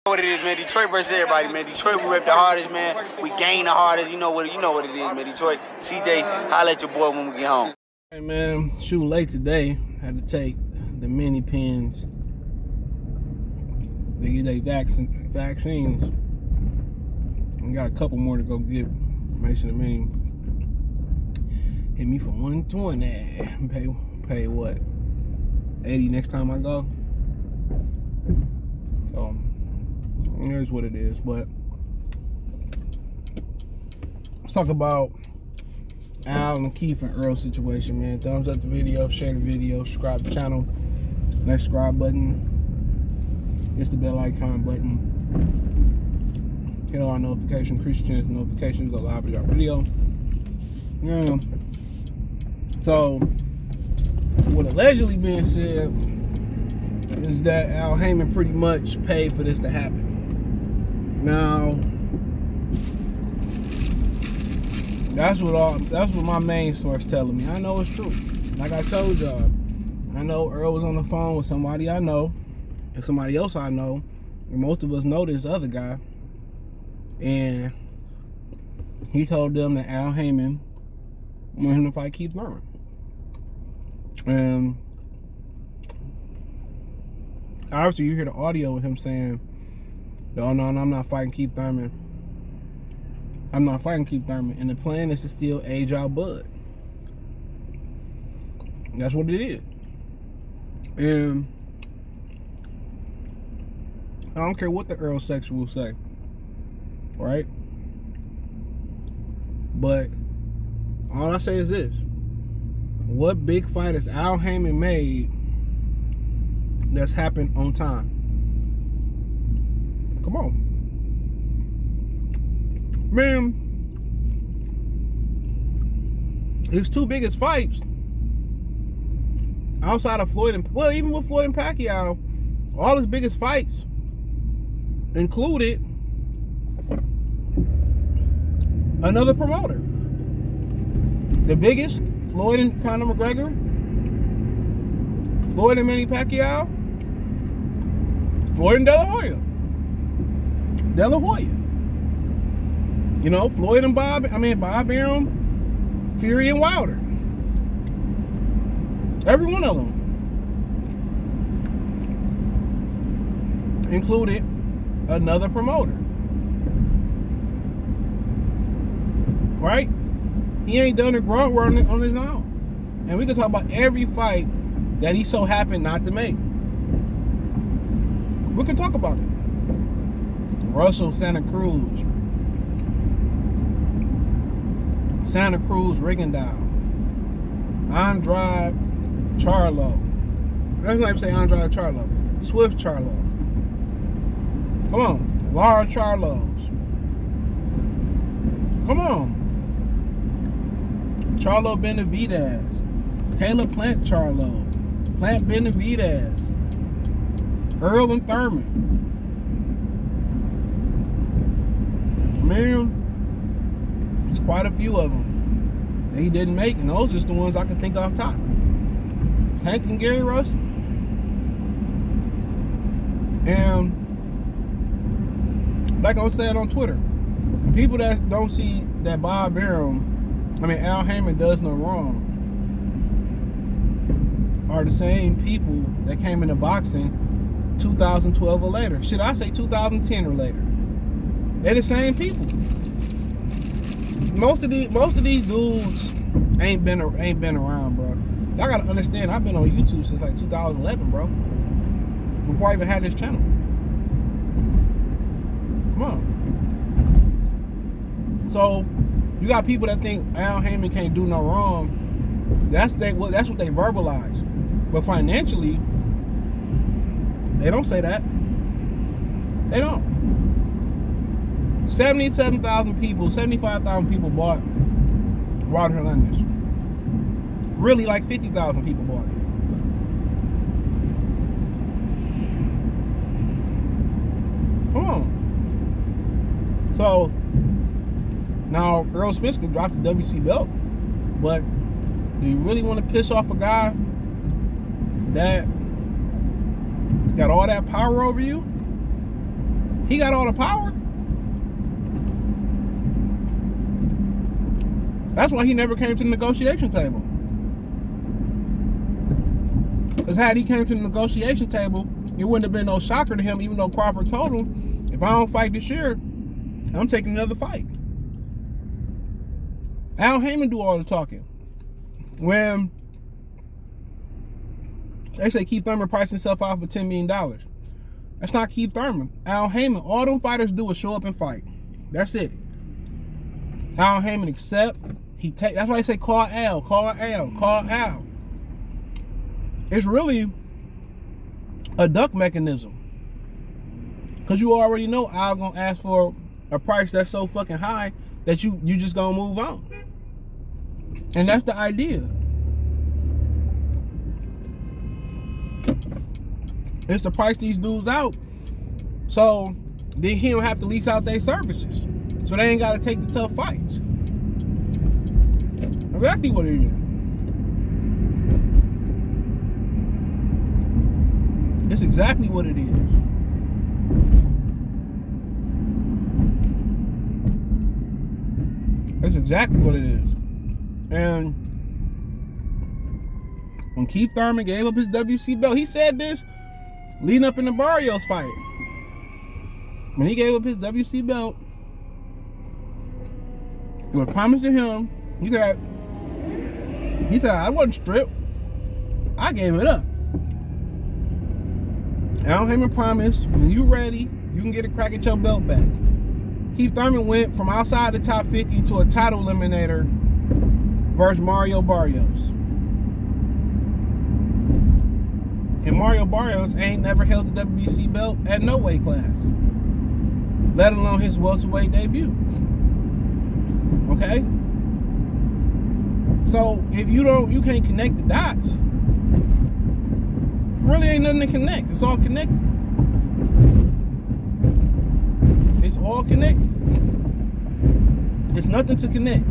What it is, man. Detroit versus everybody, man. Detroit, we rep the hardest, man. We gain the hardest. You know what it is, man. Detroit, CJ, holla at your boy when we get home. Hey, man, shooting late today. Had to take the mini pins. They get their vaccines. And got a couple more to go get. Make sure the mini hit me for 120. Pay what? 80 next time I go. So here's what it is. But let's talk about Al and Keith and Errol situation, man. Thumbs up the video, share the video, subscribe to the channel. Next subscribe button. It's the bell icon button. Hit on our notification, increase your chance of notifications, go live with our video. Yeah. So what allegedly being said is that Al Haymon pretty much paid for this to happen. Now, that's what my main source telling me. I know it's true. Like I told y'all, I know Errol was on the phone with somebody I know and somebody else I know, and most of us know this other guy, and he told them that Al Haymon wanted him to fight Keith Thurman. And obviously you hear the audio with him saying, no, I'm not fighting Keith Thurman. I'm not fighting Keith Thurman. And the plan is to still age out Bud. That's what it is. And I don't care what the Errol section will say. Right? But all I say is this. What big fight has Al Haymon made that's happened on time? Come on. Man, his two biggest fights outside of Floyd and, well, even with Floyd and Pacquiao, all his biggest fights included another promoter. The biggest, Floyd and Conor McGregor, Floyd and Manny Pacquiao, Floyd and De La Hoya. You know, Floyd and Bob Arum, Fury and Wilder. Every one of them included another promoter. Right? He ain't done the groundwork on his own. And we can talk about every fight that he so happened not to make. We can talk about it. Russell, Santa Cruz, Rigondeaux, Andrade, Charlo. Let's not even say Andrade Charlo. Swift Charlo. Come on. Lara Charlos. Come on. Charlo Benavidez. Caleb Plant Charlo. Plant Benavidez. Errol and Thurman. Man, it's quite a few of them that he didn't make, and those are just the ones I can think off top. Tank and Gary Russell. And like I said on Twitter, people that don't see that Al Haymon does no wrong are the same people that came into boxing 2012 or later. Should I say 2010 or later? They're the same people. Most of these dudes ain't been around, bro. Y'all gotta understand, I've been on YouTube since like 2011, bro. Before I even had this channel. Come on. So you got people that think Al Haymon can't do no wrong. That's what they verbalize. But financially, they don't say that. They don't. 77,000 people, 75,000 people bought Wilder Hernandez. Really, like 50,000 people bought it. Come on. So now Errol Spence could drop the WBC belt, but do you really want to piss off a guy that got all that power over you? He got all the power. That's why he never came to the negotiation table. Because had he came to the negotiation table, it wouldn't have been no shocker to him, even though Crawford told him, if I don't fight this year, I'm taking another fight. Al Haymon do all the talking. When they say Keith Thurman priced himself out for $10 million. That's not Keith Thurman. Al Haymon. All them fighters do is show up and fight. That's it. Al Haymon accept. He take. That's why they say call Al, call Al, call Al. It's really a duck mechanism. Because you already know Al gonna ask for a price that's so fucking high that you just gonna move on. And that's the idea. It's to price these dudes out so then he don't have to lease out their services. So they ain't gotta take the tough fights. Exactly what it is. It's exactly what it is. That's exactly what it is. And when Keith Thurman gave up his WBC belt, he said this leading up in the Barrios fight. When he gave up his WBC belt, it was promised to him. He said, I wasn't stripped. I gave it up. Al Haymon promised, when you ready, you can get a crack at your belt back. Keith Thurman went from outside the top 50 to a title eliminator versus Mario Barrios. And Mario Barrios ain't never held the WBC belt at no weight class, let alone his welterweight debut. Okay? So if you can't connect the dots, really ain't nothing to connect. It's all connected. It's all connected. It's nothing to connect.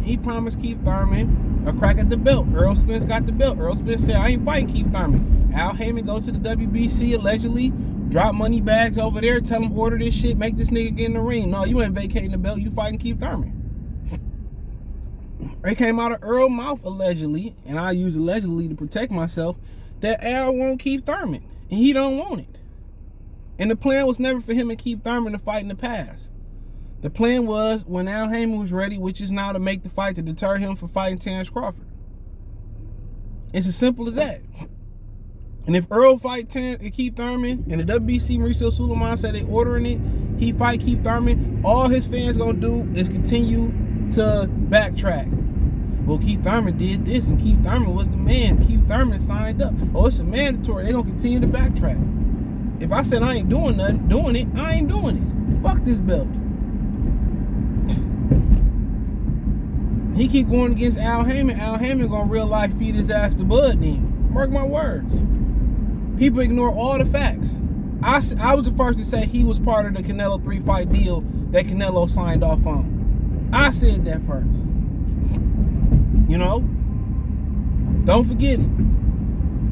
He promised Keith Thurman a crack at the belt. Errol Spence got the belt. Errol Spence said, I ain't fighting Keith Thurman. Al Haymon go to the WBC allegedly, drop money bags over there, tell him order this shit, make this nigga get in the ring. No, you ain't vacating the belt, you fighting Keith Thurman. It came out of Errol's mouth allegedly, and I use allegedly to protect myself, that Al won't Keith Thurman, and he don't want it. And the plan was never for him and Keith Thurman to fight in the past. The plan was when Al Haymon was ready, which is now to make the fight to deter him from fighting Terrence Crawford. It's as simple as that. And if Errol fight Keith Thurman and the WBC Mauricio Suleiman said they ordering it, he fight Keith Thurman, all his fans gonna do is continue to backtrack. Well, Keith Thurman did this, and Keith Thurman was the man. Keith Thurman signed up. Oh, it's a mandatory. They're gonna continue to backtrack. If I said I ain't doing nothing, doing it, I ain't doing it. Fuck this belt. He keep going against Al Haymon. Al Haymon gonna real life feed his ass to Bud then. Mark my words. People ignore all the facts. I was the first to say he was part of the Canelo 3-fight deal that Canelo signed off on. I said that first. You know? Don't forget it.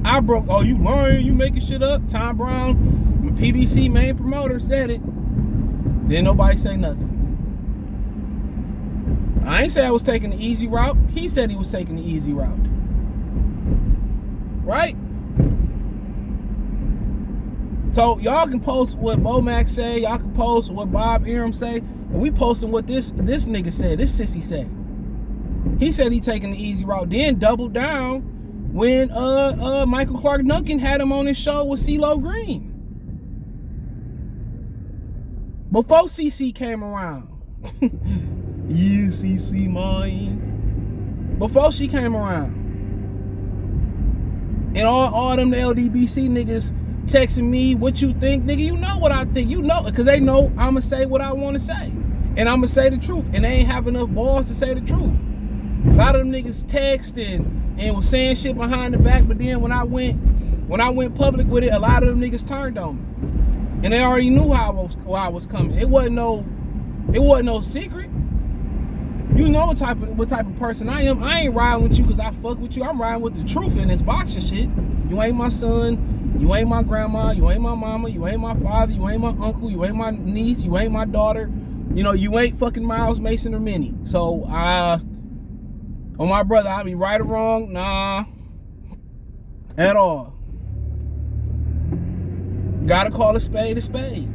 I broke, oh, you lying, you making shit up. Tom Brown, PBC main promoter, said it. Then nobody say nothing. I ain't say I was taking the easy route. He said he was taking the easy route. Right? So y'all can post what Bo Mac say. Y'all can post what Bob Arum say. And we posting what this nigga said. This sissy said. He said he taking the easy route. Then doubled down when Michael Clark Duncan had him on his show with CeeLo Green. Before CC came around. Yeah, CC mine. Before she came around. And all them LDBC niggas texting me, what you think, nigga? You know what I think. You know, because they know I'ma say what I want to say. And I'ma say the truth. And they ain't have enough balls to say the truth. A lot of them niggas text and was saying shit behind the back, but then when I went public with it, a lot of them niggas turned on me. And they already knew how I was coming. It wasn't no secret. You know what type of person I am. I ain't riding with you because I fuck with you. I'm riding with the truth in this boxing shit. You ain't my son. You ain't my grandma, you ain't my mama, you ain't my father, you ain't my uncle, you ain't my niece, you ain't my daughter. You know, you ain't fucking Miles, Mason, or Minnie. So, on my brother, I be right or wrong? Nah. At all. Gotta call a spade a spade.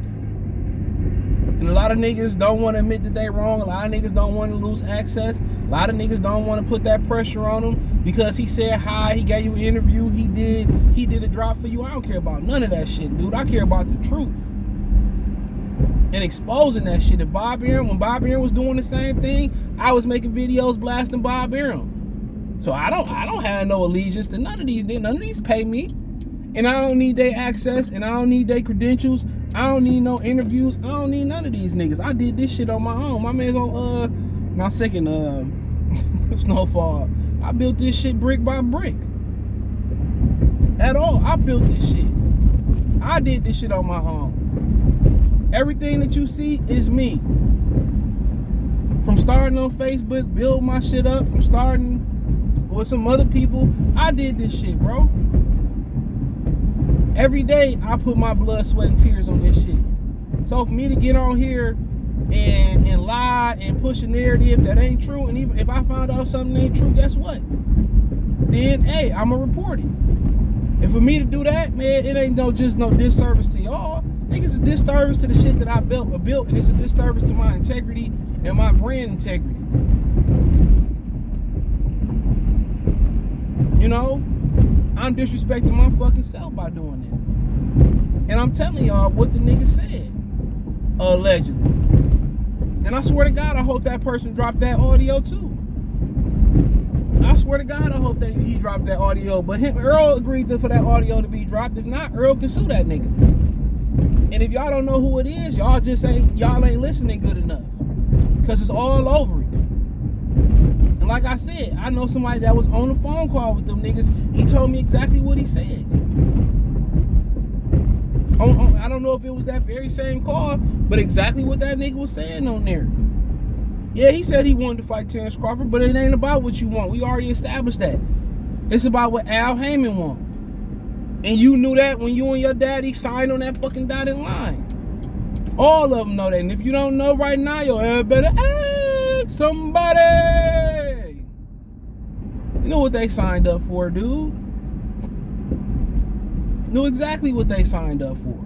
And a lot of niggas don't want to admit that they wrong. A lot of niggas don't want to lose access. A lot of niggas don't want to put that pressure on him because he said hi, he gave you an interview, he did a drop for you. I don't care about none of that shit, dude. I care about the truth. And exposing that shit. If when Bob Aaron was doing the same thing, I was making videos blasting Bob Aaron. So I don't have no allegiance to none of these. None of these pay me. And I don't need their access, and I don't need their credentials. I don't need no interviews. I don't need none of these niggas. I did this shit on my own. My man's on my second Snowfall. I built this shit brick by brick. At all. I built this shit. I did this shit on my own. Everything that you see is me. From starting on Facebook, build my shit up, from starting with some other people, I did this shit, bro. Every day, I put my blood, sweat, and tears on this shit. So for me to get on here and lie and push a narrative that ain't true, and even if I found out something ain't true, guess what? Then, hey, I'ma report it. And for me to do that, man, it ain't no disservice to y'all. I think it's a disservice to the shit that I built, and it's a disservice to my integrity and my brand integrity. You know, I'm disrespecting my fucking self by doing that. And I'm telling y'all what the nigga said, allegedly. And I swear to God, I hope that person dropped that audio too. I swear to God, I hope that he dropped that audio. But Errol agreed for that audio to be dropped. If not, Errol can sue that nigga. And if y'all don't know who it is, y'all ain't listening good enough. Because it's all over it. And like I said, I know somebody that was on the phone call with them niggas. He told me exactly what he said. I don't know if it was that very same call, but exactly what that nigga was saying on there. Yeah, he said he wanted to fight Terrence Crawford, but it ain't about what you want. We already established that. It's about what Al Haymon wants. And you knew that when you and your daddy signed on that fucking dotted line. All of them know that. And if you don't know right now, you better ask somebody. You know what they signed up for, dude. Knew exactly what they signed up for.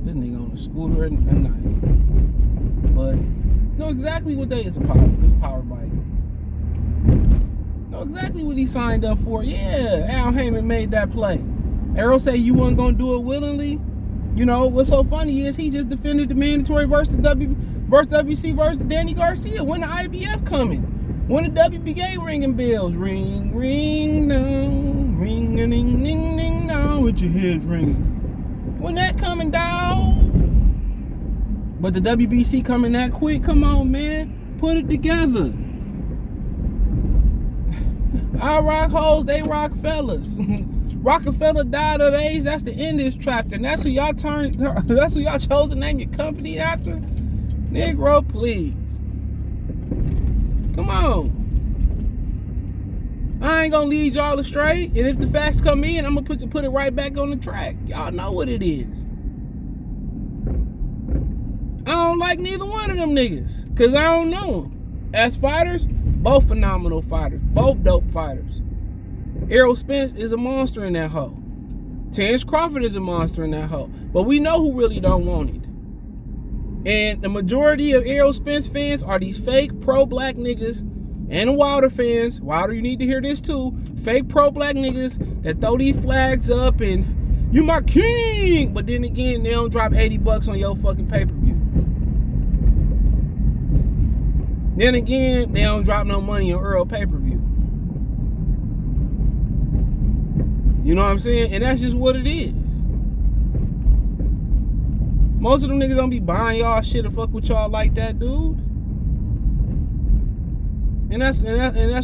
This nigga on the scooter at night. But know exactly what it's a power bike. Know exactly what he signed up for. Yeah, Al Haymon made that play. Errol said you wasn't gonna do it willingly. You know what's so funny is he just defended the mandatory versus WBC versus Danny Garcia. When the IBF coming? When the WBA ringing bells? Ring, ring, down, ring, ding, ding, ding, down, with your heads ringing. When that coming, dog? But the WBC coming that quick? Come on, man, put it together. I rock hoes, they rock fellas. Rockefeller died of AIDS. That's the end of this chapter, and that's who y'all that's who y'all chose to name your company after. Negro, please. Come on. I ain't gonna lead y'all astray, and if the facts come in, I'm gonna put it right back on the track. Y'all know what it is. I don't like neither one of them niggas, cause I don't know them. As fighters, both phenomenal fighters, both dope fighters. Errol Spence is a monster in that hoe. Terrence Crawford is a monster in that hoe. But we know who really don't want it. And the majority of Errol Spence fans are these fake pro-black niggas, and the Wilder fans. Wilder, you need to hear this too. Fake pro-black niggas that throw these flags up and you my king. But then again, they don't drop $80 on your fucking pay-per-view. Then again, they don't drop no money on Errol pay-per-view. You know what I'm saying? And that's just what it is. Most of them niggas don't be buying y'all shit or fuck with y'all like that, dude. And that's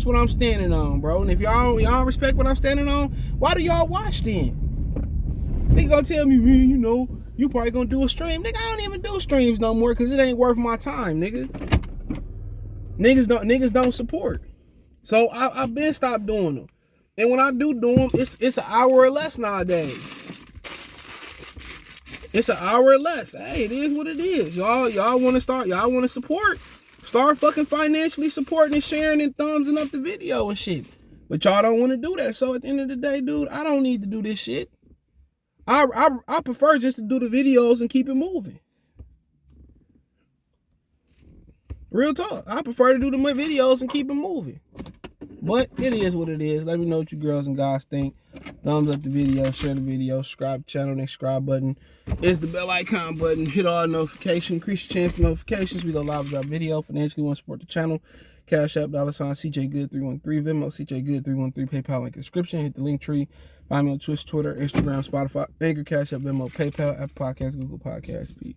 what I'm standing on, bro. And if y'all don't respect what I'm standing on, why do y'all watch then? They gonna tell me, man, you know, you probably gonna do a stream. Nigga, I don't even do streams no more because it ain't worth my time, nigga. Niggas don't support. So I've been stopped doing them. And when I do them, it's an hour or less nowadays. It's an hour or less. Hey, it is what it is. Y'all want to start? Y'all want to support? Start fucking financially supporting and sharing and thumbsing up the video and shit. But y'all don't want to do that. So at the end of the day, dude, I don't need to do this shit. I prefer just to do the videos and keep it moving. Real talk. I prefer to do my videos and keep it moving. But it is what it is. Let me know what you girls and guys think. Thumbs up the video, share the video, subscribe to the channel, next subscribe button is the bell icon button. Hit all notifications, increase your chance of notifications. We go live with our video. Financially want to support the channel. Cash App, $, CJ Good 313, Venmo, CJ Good 313, PayPal link in the description. Hit the link tree. Find me on Twitch, Twitter, Instagram, Spotify, Anchor, Cash App, Venmo, PayPal, Apple Podcasts, Google Podcasts. Peace.